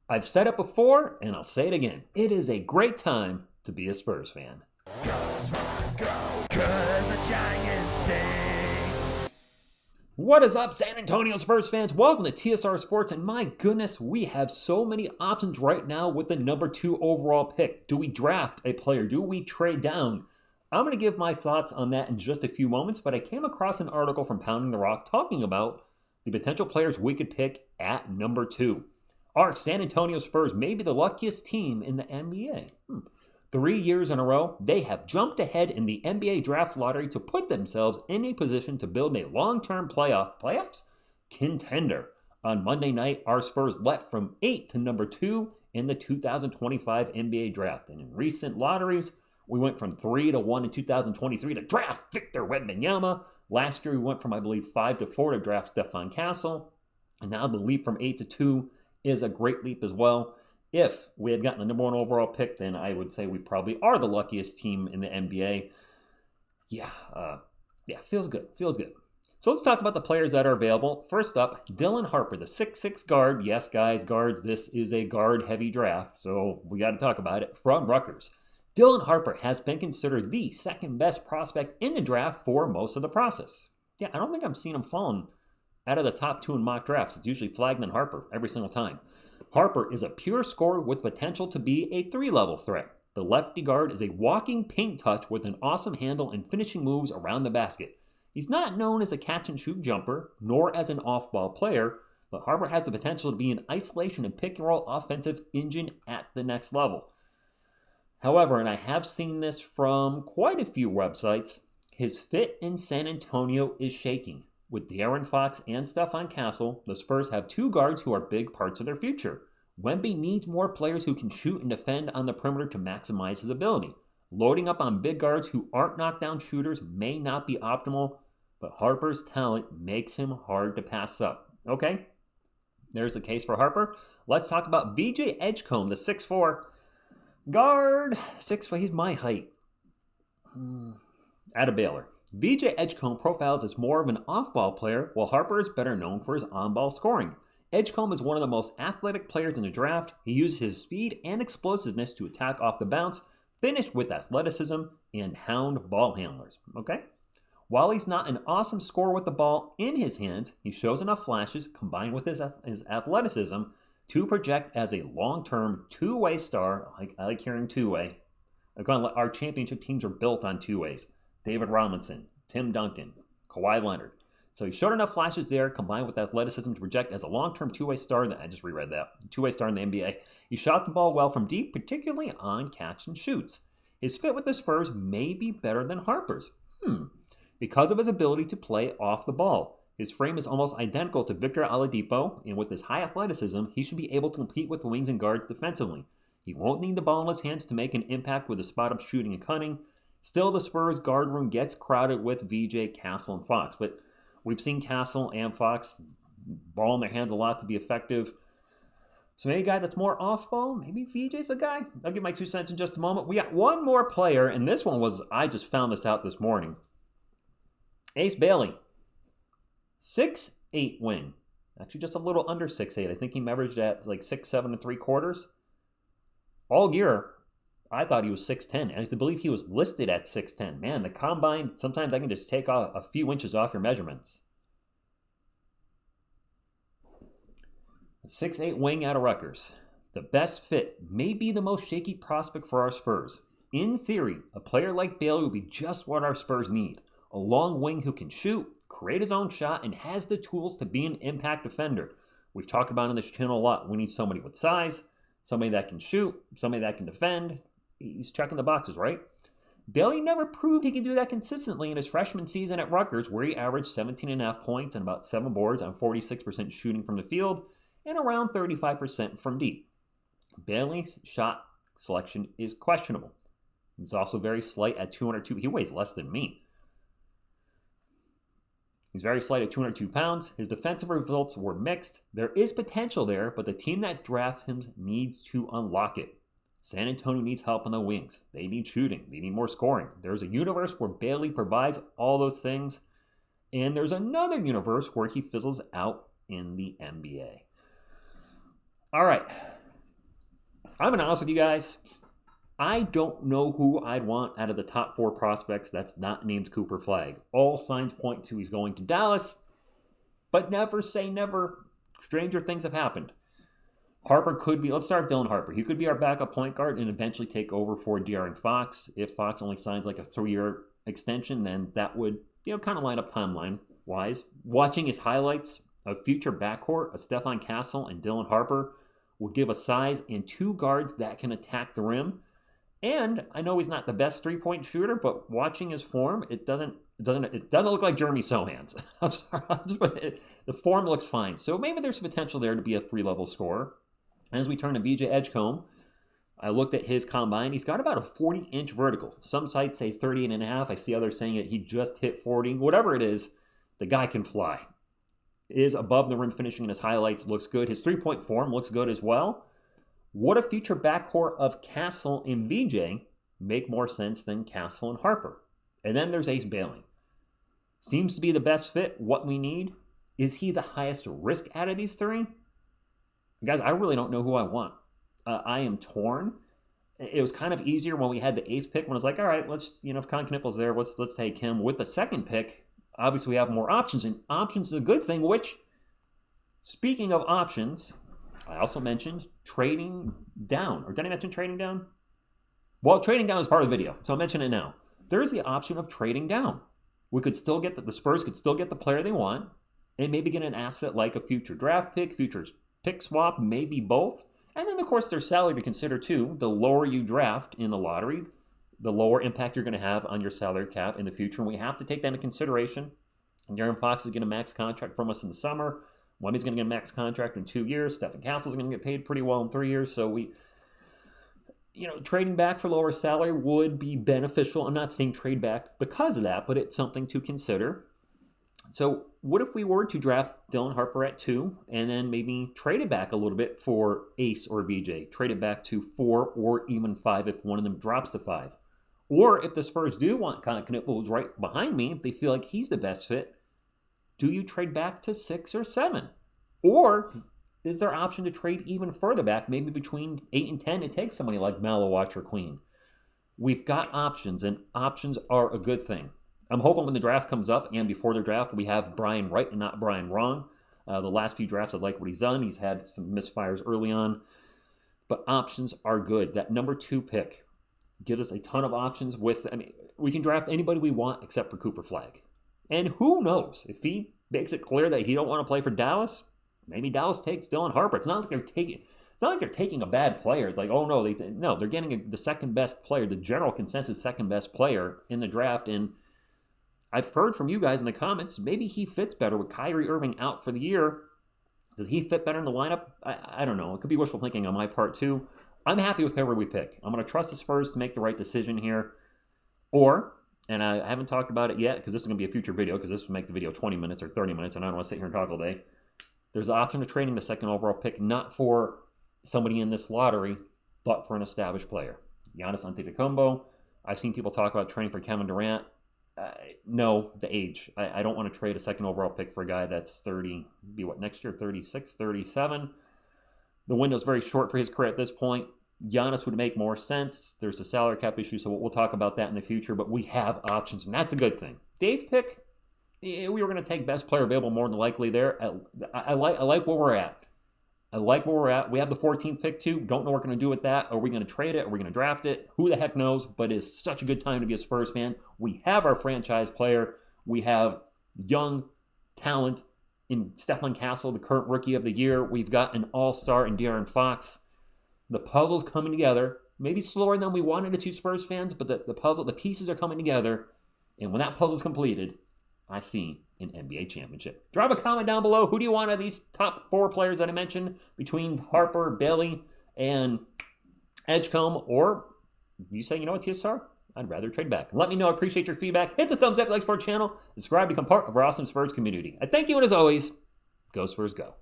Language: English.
I've said it before, and I'll say it again. It is a great time to be a Spurs fan. Go, Spurs, go, 'cause the Giants stay. What is up, San Antonio Spurs fans? Welcome to TSR Sports, and my goodness, we have so many options right now with the number 2 overall pick. Do we draft a player? Do we trade down? I'm going to give my thoughts on that in just a few moments, but I came across an article from Pounding the Rock talking about the potential players we could pick at number 2. Our San Antonio Spurs may be the luckiest team in the NBA. 3 years in a row, they have jumped ahead in the NBA draft lottery to put themselves in a position to build a long-term playoffs contender. On Monday night, our Spurs leapt from 8 to number 2 in the 2025 NBA draft. And in recent lotteries, we went from 3 to 1 in 2023 to draft Victor Wembanyama. Last year, we went from, I believe, 5 to 4 to draft Stephon Castle. And now the leap from 8 to 2 is a great leap as well. If we had gotten the number 1 overall pick, then I would say we probably are the luckiest team in the NBA. Yeah, feels good. So let's talk about the players that are available. First up, Dylan Harper, the 6'6 guard. Yes, guys, guards, this is a guard-heavy draft, so we got to talk about it. From Rutgers. Dylan Harper has been considered the second best prospect in the draft for most of the process. Yeah, I don't think I'm seeing him falling out of the top 2 in mock drafts. It's usually Flagman Harper every single time. Harper is a pure scorer with potential to be a 3-level threat. The lefty guard is a walking paint touch with an awesome handle and finishing moves around the basket. He's not known as a catch-and-shoot jumper, nor as an off-ball player, but Harper has the potential to be an isolation and pick-and-roll offensive engine at the next level. However, and I have seen this from quite a few websites, his fit in San Antonio is shaking. With De'Aaron Fox and Stephon Castle, the Spurs have 2 guards who are big parts of their future. Wemby needs more players who can shoot and defend on the perimeter to maximize his ability. Loading up on big guards who aren't knockdown shooters may not be optimal, but Harper's talent makes him hard to pass up. Okay, there's a case for Harper. Let's talk about VJ Edgecombe, the 6'4 guard. 6'4", he's my height. Out of Baylor. VJ Edgecombe profiles as more of an off-ball player, while Harper is better known for his on-ball scoring. Edgecombe is one of the most athletic players in the draft. He uses his speed and explosiveness to attack off the bounce, finished with athleticism and hound ball handlers. Okay? While he's not an awesome scorer with the ball in his hands, he shows enough flashes combined with his athleticism to project as a long-term two-way star. I like hearing two-way. Our championship teams are built on two-ways. David Robinson, Tim Duncan, Kawhi Leonard. So he showed enough flashes there, combined with athleticism to project as a long-term two-way star. I just reread that. Two-way star in the NBA. He shot the ball well from deep, particularly on catch and shoots. His fit with the Spurs may be better than Harper's. Because of his ability to play off the ball. His frame is almost identical to Victor Oladipo, and with his high athleticism, he should be able to compete with the wings and guards defensively. He won't need the ball in his hands to make an impact with his spot-up shooting and cutting. Still, the Spurs guard room gets crowded with VJ, Castle, and Fox. But we've seen Castle and Fox ball in their hands a lot to be effective. So maybe a guy that's more off-ball, maybe VJ's a guy. I'll give my 2 cents in just a moment. We got one more player, and this one was, I just found this out this morning. Ace Bailey, 6'8" wing. Actually, just a little under 6'8". I think he averaged at like 6'7 3/4. All year, I thought he was 6'10", and I believe he was listed at 6'10". Man, the combine, sometimes I can just take off a few inches off your measurements. 6'8" wing out of Rutgers. The best fit, may be the most shaky prospect for our Spurs. In theory, a player like Bailey would be just what our Spurs need. A long wing who can shoot, create his own shot, and has the tools to be an impact defender. We've talked about on this channel a lot. We need somebody with size, somebody that can shoot, somebody that can defend. He's checking the boxes, right? Bailey never proved he can do that consistently in his freshman season at Rutgers, where he averaged 17.5 points and about 7 boards on 46% shooting from the field and around 35% from deep. Bailey's shot selection is questionable. He's also very slight at 202. He weighs less than me. He's very slight at 202 pounds. His defensive results were mixed. There is potential there, but the team that drafts him needs to unlock it. San Antonio needs help on the wings. They need shooting. They need more scoring. There's a universe where Bailey provides all those things. And there's another universe where he fizzles out in the NBA. All right. I'm going to be honest with you guys. I don't know who I'd want out of the top 4 prospects that's not named Cooper Flagg. All signs point to he's going to Dallas, but never say never. Stranger things have happened. Harper could be, let's start with Dylan Harper. He could be our backup point guard and eventually take over for De'Aaron Fox. If Fox only signs like a 3-year extension, then that would, kind of line up timeline-wise. Watching his highlights of future backcourt of Stephon Castle and Dylan Harper will give us size and 2 guards that can attack the rim. And I know he's not the best 3-point shooter, but watching his form, it doesn't look like Jeremy Sohan's. I'm sorry, the form looks fine. So maybe there's potential there to be a 3-level scorer. And as we turn to BJ Edgecombe, I looked at his combine. He's got about a 40-inch vertical. Some sites say 38.5. I see others saying that he just hit 40. Whatever it is, the guy can fly. Is above the rim finishing in his highlights, looks good. His 3-point form looks good as well. Would a future backcourt of Castle and VJ make more sense than Castle and Harper? And then there's Ace Bailey. Seems to be the best fit, what we need. Is he the highest risk out of these 3? Guys, I really don't know who I want. I am torn. It was kind of easier when we had the 8th pick when I was like, all right, let's, if Con Knippel's there, let's take him. With the 2nd pick, obviously we have more options, and options is a good thing, which, speaking of options, I also mentioned trading down. Or did I mention trading down? Well, trading down is part of the video, so I'll mention it now. There is the option of trading down. We could still get the Spurs could still get the player they want, and maybe get an asset like a future draft pick, futures pick swap, maybe both. And then, of course, there's salary to consider, too. The lower you draft in the lottery, the lower impact you're going to have on your salary cap in the future. And we have to take that into consideration. And De'Aaron Fox is getting a max contract from us in the summer. Wemby's going to get a max contract in 2 years. Stephon Castle is going to get paid pretty well in 3 years. So trading back for lower salary would be beneficial. I'm not saying trade back because of that, but it's something to consider. So what if we were to draft Dylan Harper at 2 and then maybe trade it back a little bit for Ace or VJ? Trade it back to 4 or even 5 if one of them drops to 5. Or if the Spurs do want Con Knippel, who's right behind me, if they feel like he's the best fit, do you trade back to 6 or 7? Or is there option to trade even further back, maybe between 8 and 10, and take somebody like Malawach or Queen? We've got options, and options are a good thing. I'm hoping when the draft comes up and before the draft, we have Brian right and not Brian wrong. The last few drafts, I like what he's done. He's had some misfires early on. But options are good. That number 2 pick gives us a ton of options. We can draft anybody we want except for Cooper Flagg. And who knows? If he makes it clear that he don't want to play for Dallas, maybe Dallas takes Dylan Harper. It's not like they're taking a bad player. It's like, oh no, they're getting the second best player, the general consensus second best player in the draft. And I've heard from you guys in the comments, maybe he fits better with Kyrie Irving out for the year. Does he fit better in the lineup? I don't know. It could be wishful thinking on my part too. I'm happy with whoever we pick. I'm going to trust the Spurs to make the right decision here. Or, and I haven't talked about it yet because this is going to be a future video because this will make the video 20 minutes or 30 minutes and I don't want to sit here and talk all day. There's the option of trading the 2nd overall pick, not for somebody in this lottery, but for an established player. Giannis Antetokounmpo. I've seen people talk about trading for Kevin Durant. No, the age. I don't want to trade a 2nd overall pick for a guy that's 30, next year, 36, 37. The window's very short for his career at this point. Giannis would make more sense. There's a salary cap issue, so we'll talk about that in the future, but we have options, and that's a good thing. The 8th pick, we were going to take best player available more than likely there. I like where we're at. I like where we're at. We have the 14th pick too. Don't know what we're going to do with that. Are we going to trade it? Are we going to draft it? Who the heck knows? But it's such a good time to be a Spurs fan. We have our franchise player. We have young talent in Stephon Castle, the current rookie of the year. We've got an all-star in De'Aaron Fox. The puzzle's coming together. Maybe slower than we wanted it to, Spurs fans, but the pieces are coming together. And when that puzzle's completed, I see an NBA championship. Drop a comment down below. Who do you want of these top 4 players that I mentioned between Harper, Bailey, and Edgecombe? Or you say, you know what, TSR? I'd rather trade back. Let me know. I appreciate your feedback. Hit the thumbs up, like Sport channel. Subscribe, become part of our awesome Spurs community. I thank you, and as always, go Spurs, go.